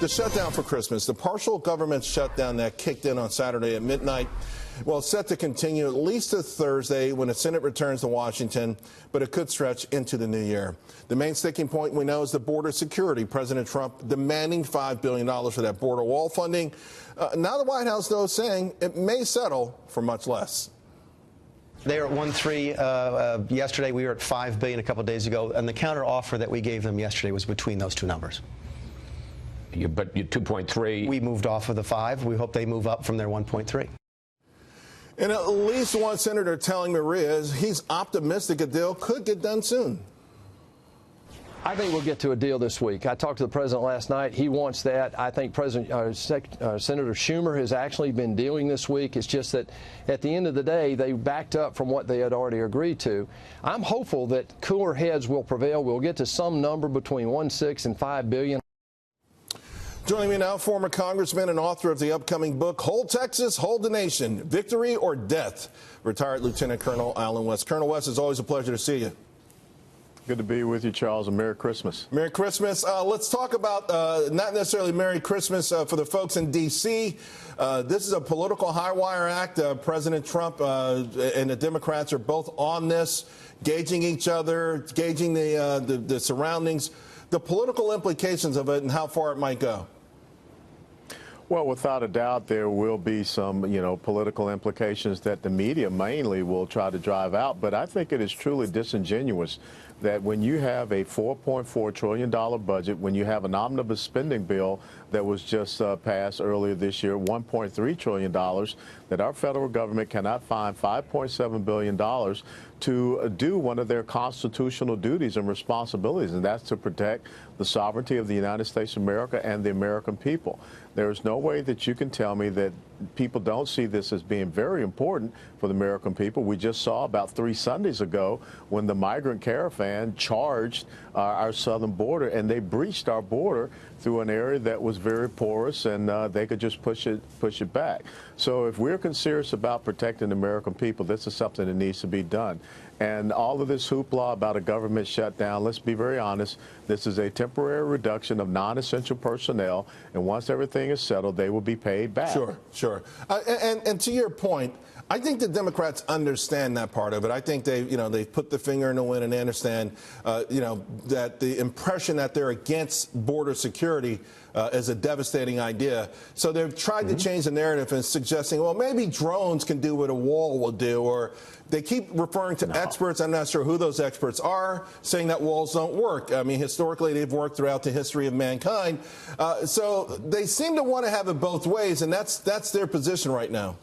The shutdown for Christmas, the partial government shutdown that kicked in on Saturday at midnight, well, it's set to continue at least to Thursday when the Senate returns to Washington, but it could stretch into the new year. The main sticking point we know is the border security. President Trump demanding $5 billion for that border wall funding. Now the White House, though, saying it may settle for much less. They are at 1.3 yesterday. We were at $5 billion a couple of days ago, and the counter offer that we gave them yesterday was between those two numbers. But you 2.3. We moved off of the 5. We hope they move up from their 1.3. And at least one senator telling Maria he's optimistic a deal could get done soon. I think we'll get to a deal this week. I talked to the president last night. He wants that. I think Senator Schumer has actually been dealing this week. It's just that at the end of the day, they backed up from what they had already agreed to. I'm hopeful that cooler heads will prevail. We'll get to some number between 1.6 and $5 billion. Joining me now, former congressman and author of the upcoming book, Hold Texas, Hold the Nation, Victory or Death, retired Lieutenant Colonel Allen West. Colonel West, it's always a pleasure to see you. Good to be with you, Charles, and Merry Christmas. Merry Christmas. Let's talk about not necessarily Merry Christmas for the folks in D.C. This is a political high-wire act. President Trump and the Democrats are both on this, gauging each other, gauging the surroundings, the political implications of it and how far it might go. Well, without a doubt, there will be some, political implications that the media mainly will try to drive out. But I think it is truly disingenuous that when you have a $4.4 trillion budget, when you have an omnibus spending bill that was just passed earlier this year, $1.3 trillion, that our federal government cannot find $5.7 billion to do one of their constitutional duties and responsibilities, and that's to protect the sovereignty of the United States of America and the American people. There is no way that you can tell me that people don't see this as being very important for the American people. We just saw about 3 Sundays ago when the migrant caravan charged our southern border, and they breached our border through an area that was very porous, and they could just push it back. So if we're serious about protecting the American people, this is something that needs to be done. And all of this hoopla about a government shutdown, let's be very honest, this is a temporary reduction of non-essential personnel, and once everything is settled, they will be paid back. Sure. And to your point, I think the Democrats understand that part of it. I think they put the finger in the wind and they understand, that the impression that they're against border security is a devastating idea. So they've tried to change the narrative and suggesting, well, maybe drones can do what a wall will do, or they keep referring to experts. I'm not sure who those experts are, saying that walls don't work. I mean, historically, they've worked throughout the history of mankind. So they seem to want to have it both ways, and that's their position right now.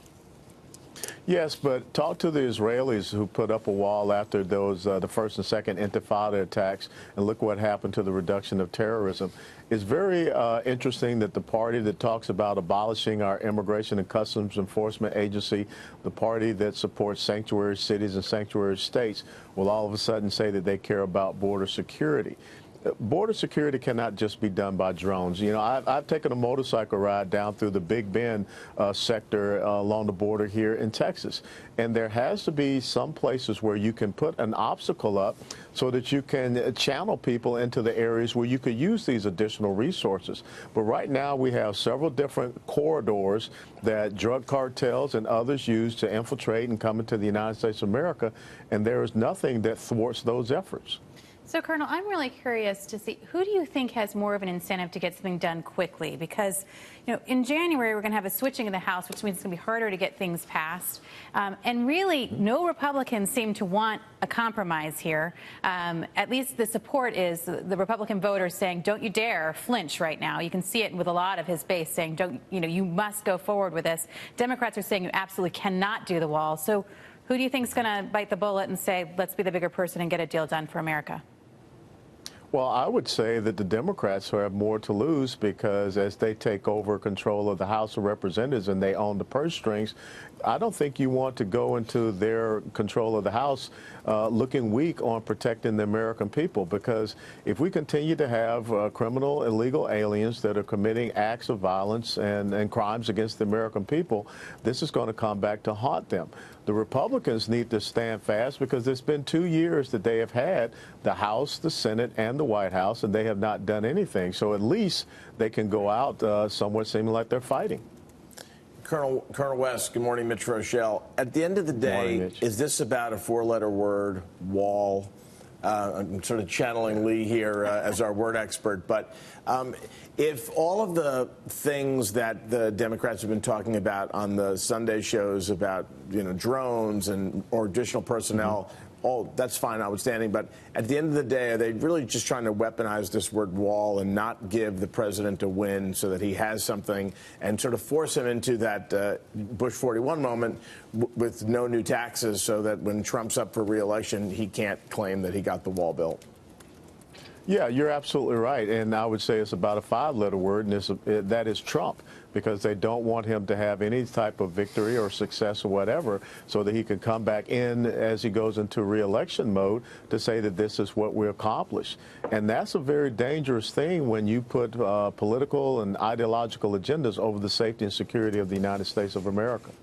Yes, but talk to the Israelis who put up a wall after those the first and second Intifada attacks, and look what happened to the reduction of terrorism. It's very interesting that the party that talks about abolishing our Immigration and Customs Enforcement Agency, the party that supports sanctuary cities and sanctuary states, will all of a sudden say that they care about border security. Border security cannot just be done by drones. I've taken a motorcycle ride down through the Big Bend sector along the border here in Texas. And there has to be some places where you can put an obstacle up so that you can channel people into the areas where you could use these additional resources. But right now we have several different corridors that drug cartels and others use to infiltrate and come into the United States of America, and there is nothing that thwarts those efforts. So, Colonel, I'm really curious to see, who do you think has more of an incentive to get something done quickly? Because, in January, we're going to have a switching of the House, which means it's going to be harder to get things passed. And really, no Republicans seem to want a compromise here. At least the support is the Republican voters saying, don't you dare flinch right now. You can see it with a lot of his base saying, you must go forward with this. Democrats are saying you absolutely cannot do the wall. So who do you think is going to bite the bullet and say, let's be the bigger person and get a deal done for America? Well, I would say that the Democrats have more to lose, because as they take over control of the House of Representatives and they own the purse strings, I don't think you want to go into their control of the House looking weak on protecting the American people, because if we continue to have criminal, illegal aliens that are committing acts of violence and crimes against the American people, this is going to come back to haunt them. The Republicans need to stand fast, because it's been 2 years that they have had the House, the Senate, and the White House, and they have not done anything. So at least they can go out somewhat seeming like they're fighting. Colonel West, good morning. Mitch Rochelle. At the end of the day, is this about a four-letter word, wall? I'm sort of channeling Lee here as our word expert, but if all of the things that the Democrats have been talking about on the Sunday shows about, drones or additional personnel, all that's fine, notwithstanding, but at the end of the day, are they really just trying to weaponize this word wall and not give the president a win so that he has something and sort of force him into that Bush 41 moment with no new taxes, so that when Trump's up for re-election, he can't claim that he got the wall built? Yeah, you're absolutely right. And I would say it's about a five-letter word, and that is Trump, because they don't want him to have any type of victory or success or whatever, so that he can come back in as he goes into re-election mode to say that this is what we accomplished. And that's a very dangerous thing when you put political and ideological agendas over the safety and security of the United States of America.